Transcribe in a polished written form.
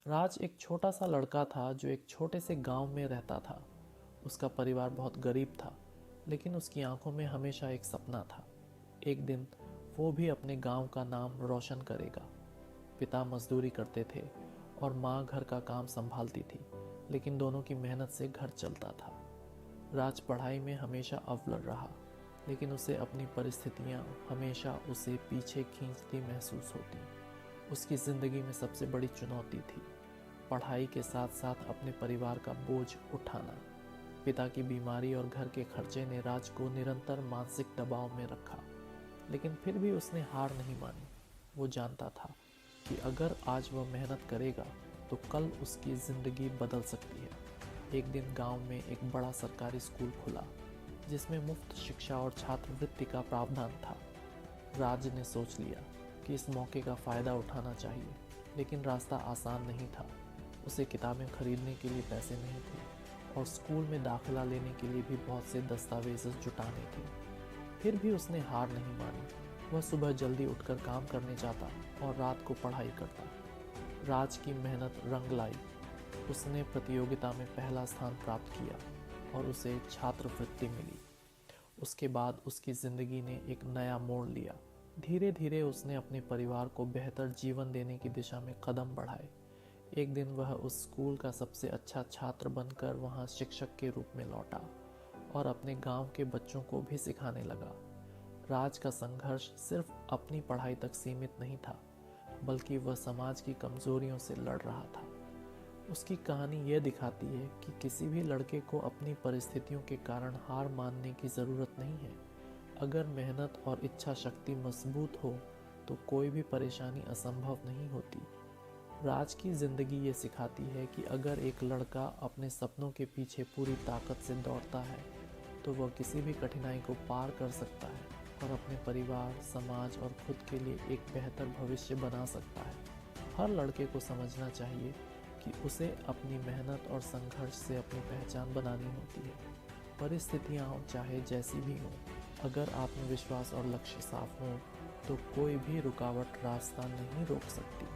राज एक छोटा सा लड़का था जो एक छोटे से गांव में रहता था। उसका परिवार बहुत गरीब था, लेकिन उसकी आंखों में हमेशा एक सपना था। एक दिन वो भी अपने गांव का नाम रोशन करेगा। पिता मजदूरी करते थे और माँ घर का काम संभालती थी, लेकिन दोनों की मेहनत से घर चलता था। राज पढ़ाई में हमेशा अव्वल रहा, लेकिन उसे अपनी परिस्थितियाँ हमेशा उसे पीछे खींचती महसूस होती। उसकी ज़िंदगी में सबसे बड़ी चुनौती थी पढ़ाई के साथ साथ अपने परिवार का बोझ उठाना। पिता की बीमारी और घर के खर्चे ने राज को निरंतर मानसिक दबाव में रखा, लेकिन फिर भी उसने हार नहीं मानी। वो जानता था कि अगर आज वह मेहनत करेगा तो कल उसकी ज़िंदगी बदल सकती है। एक दिन गांव में एक बड़ा सरकारी स्कूल खुला, जिसमें मुफ्त शिक्षा और छात्रवृत्ति का प्रावधान था। राज ने सोच लिया कि इस मौके का फ़ायदा उठाना चाहिए, लेकिन रास्ता आसान नहीं था। उसे किताबें खरीदने के लिए पैसे नहीं थे और स्कूल में दाखिला लेने के लिए भी बहुत से दस्तावेज जुटाने थे। फिर भी उसने हार नहीं मानी। वह सुबह जल्दी उठकर काम करने जाता और रात को पढ़ाई करता। राज की मेहनत रंग लाई। उसने प्रतियोगिता में पहला स्थान प्राप्त किया और उसे छात्रवृत्ति मिली। उसके बाद उसकी ज़िंदगी ने एक नया मोड़ लिया। धीरे धीरे उसने अपने परिवार को बेहतर जीवन देने की दिशा में कदम बढ़ाए। एक दिन वह उस स्कूल का सबसे अच्छा छात्र बनकर वहाँ शिक्षक के रूप में लौटा और अपने गांव के बच्चों को भी सिखाने लगा। राज का संघर्ष सिर्फ अपनी पढ़ाई तक सीमित नहीं था, बल्कि वह समाज की कमजोरियों से लड़ रहा था। उसकी कहानी यह दिखाती है कि किसी भी लड़के को अपनी परिस्थितियों के कारण हार मानने की ज़रूरत नहीं है। अगर मेहनत और इच्छा शक्ति मजबूत हो तो कोई भी परेशानी असंभव नहीं होती। राज की ज़िंदगी ये सिखाती है कि अगर एक लड़का अपने सपनों के पीछे पूरी ताकत से दौड़ता है तो वह किसी भी कठिनाई को पार कर सकता है और अपने परिवार, समाज और खुद के लिए एक बेहतर भविष्य बना सकता है। हर लड़के को समझना चाहिए कि उसे अपनी मेहनत और संघर्ष से अपनी पहचान बनानी होती है। परिस्थितियाँ चाहे जैसी भी हों, अगर आत्मविश्वास और लक्ष्य साफ हो तो कोई भी रुकावट रास्ता नहीं रोक सकती।